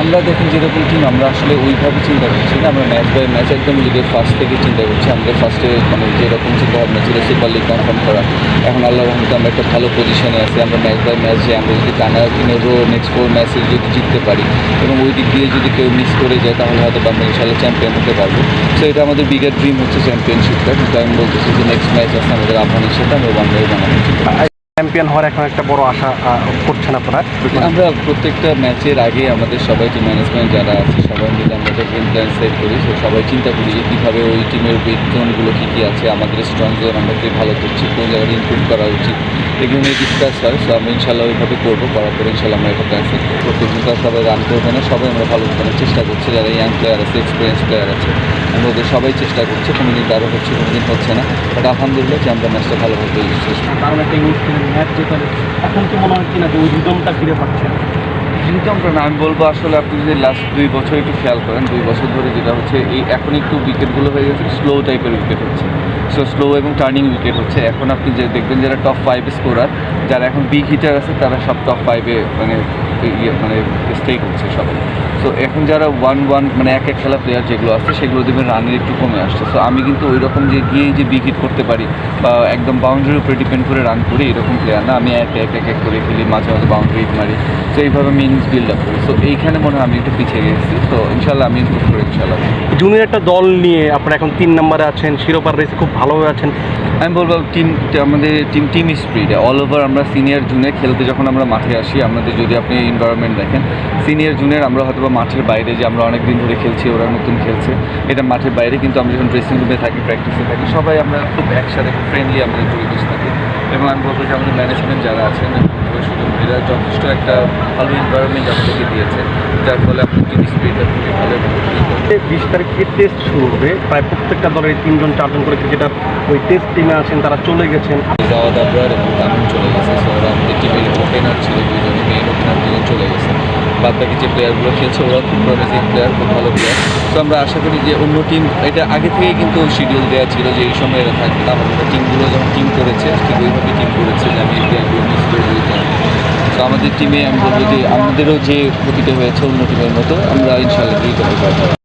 আমরা দেখুন যেরকম টিম আমরা আসলে ওইভাবে চিন্তা করছি না, আমরা ম্যাচ বাই ম্যাচ একদম লিগের ফার্স্ট থেকে চিন্তা করছি। আমাদের ফার্স্টে মানে যেরকম চিন্তা ভাবনা ছিল সুপার লিগ কনফার্ম করা, এখন আল্লাহর রহমতে আমরা একটা ভালো পজিশনে আছি। আমরা ম্যাচ বাই ম্যাচ যে আমরা যদি টানা 3 নেক্সট 4 ম্যাচে যদি জিততে পারি এবং ওই দিক দিয়ে যদি কেউ মিস করে যায় তাহলে হয়তো আমরা ইনশাল্লাহ চ্যাম্পিয়ন হতে পারবো। সো এটা আমাদের বিগের ড্রিম হচ্ছে চ্যাম্পিয়নশিপটা, কিন্তু আমি বলতেছি যে নেক্সট ম্যাচ আছে আমাদের আফগানের সাথে, আমরা বাংলায় বানাবো। চ্যাম্পিয়ন হওয়ার এখন একটা বড় আশা করছেন আপনারা? আমরা প্রত্যেকটা ম্যাচের আগে আমাদের সবাই যে ম্যানেজমেন্ট যারা আছে সবাই মিলে আমরা একটা গেম প্ল্যান সেট করি। তো সবাই চিন্তা করি যে কীভাবে ওই টিমের উইক জোনগুলো কী কী আছে, আমাদের স্ট্রং জোন আমরা কী ভালো করছি, কোন জায়গায় ইমপ্রুভ করা উচিত, এগুলো নিয়ে ডিসকাস হয়। সো আমরা ইনশাল্লাহ ওইভাবে করবো, করার পরে ইনশাল্লাহ আমরা একটা প্ল্যান সেট করবো। প্রত্যেকদিন তো সবাই রান করবে না, সবাই আমরা ভালো করার চেষ্টা করছি। যারা ইয়াং প্লেয়ার আছে, এক্সপিরিয়েন্স প্লেয়ার আছে, আমরা ওদের সবাই চেষ্টা করছি। কোনো দিন কারো হচ্ছে, কোনো দিন হচ্ছে না, বাট আলহামদুলিল্লাহ যে আমরা ম্যাচটা ভালোভাবে শেষ করি। কারণ একটা ইংলিশ ম্যাচ যেখানে এখন কি মনে হয় কিনা যে ওই রিদমটা ফিরে পাচ্ছেন? রিদমটা না, আমি বলবো আসলে আপনি যদি লাস্ট 2 বছর একটু খেয়াল করেন, 2 বছর ধরে যেটা হচ্ছে এই এখন একটু উইকেটগুলো হয়ে গেছে স্লো টাইপের উইকেট হচ্ছে। সো স্লো এবং টার্নিং উইকেট হচ্ছে। এখন আপনি যে দেখবেন যারা টপ 5 স্কোরার, যারা এখন বিগ হিটার আছে তারা সব টপ 5-এ মানে স্টে করছে সবাই। সো এখন যারা 1-1 মানে এক খেলা প্লেয়ার যেগুলো আছে সেগুলো দেখবেন রানের একটু কমে আসছে। সো আমি কিন্তু ওই রকম যে গিয়েই যে বিগ হিট করতে পারি বা একদম বাউন্ডারির উপরে ডিপেন্ড করে রান করি এরকম প্লেয়ার না। আমি এক করে খেলি, মাঝে মাঝে বাউন্ডারি হিট মারি। তো এইভাবে আমি ইনিংস বিল্ড আপ করি। সো এইখানে মনে হয় আমি একটু পিছিয়ে গেছি। তো ইনশাল্লাহ আমি ইমপ্রুভ করে ইনশাল্লাহ। জুনিয়র একটা দল নিয়ে আপনারা এখন 3 নম্বরে আছেন, শিরোপার রেসে খুব ভালোভাবে আছেন। আমি বলবো আমাদের টিম স্পিড অল ওভার। আমরা সিনিয়র জুনিয়র খেলতে যখন আমরা মাঠে আসি, আমাদের যদি আপনি এনভায়রনমেন্ট দেখেন, সিনিয়র জুনিয়র আমরা হয়তো মাঠের বাইরে যে আমরা অনেক দিন ধরে খেলছি, ওরা নতুন খেলছে, এটা মাঠের বাইরে। কিন্তু আমরা যখন ড্রেসিং রুমে থাকি, প্র্যাকটিসে থাকি, সবাই আমরা খুব একসাথে খুব ফ্রেন্ডলি আমাদের পরিবেশ থাকে। এবং আমি বলবো যে আমাদের ম্যানেজমেন্ট যারা আছেন এরা যথেষ্ট একটা ভালো এনভায়রনমেন্ট আমাদেরকে দিয়েছে, যার ফলে আপনার টিম স্পিডটা খুবই ভালো। 20 তারিখে টেস্ট শুরু হবে, প্রায় প্রত্যেকটা দলের 3-4 জন করে ক্রিকেটার ওই টেস্ট টিমে আছেন, তারা চলে গেছেন। জাওয়াদ আবরার এবং তামিম চলে গেছে। সো ওরা আমাদের টিমের ওপেনার ছিল, 2জনই মেইন ওপেনার 2জন চলে গেছে। বাদ বাকি যে প্লেয়ারগুলো খেলছে ওরা খুব প্রমিসিং প্লেয়ার, খুব ভালো প্লেয়ার। তো আমরা আশা করি যে অন্য টিম, এটা আগে থেকেই কিন্তু শিডিউল দেওয়া ছিল যে এই সময় এরা থাকবে। আমাদের টিমগুলো যখন টিম করেছে ঠিক ওইভাবে টিম করেছে যে আমি এই প্লেয়ারগুলো মিস করে দিতে হবে। তো আমাদের টিমে আমি বলবো যে আমাদেরও যে ক্ষতিটা হয়েছে অন্য টিমের মতো আমরা ইনশাআল্লাহ দিতে পারবো।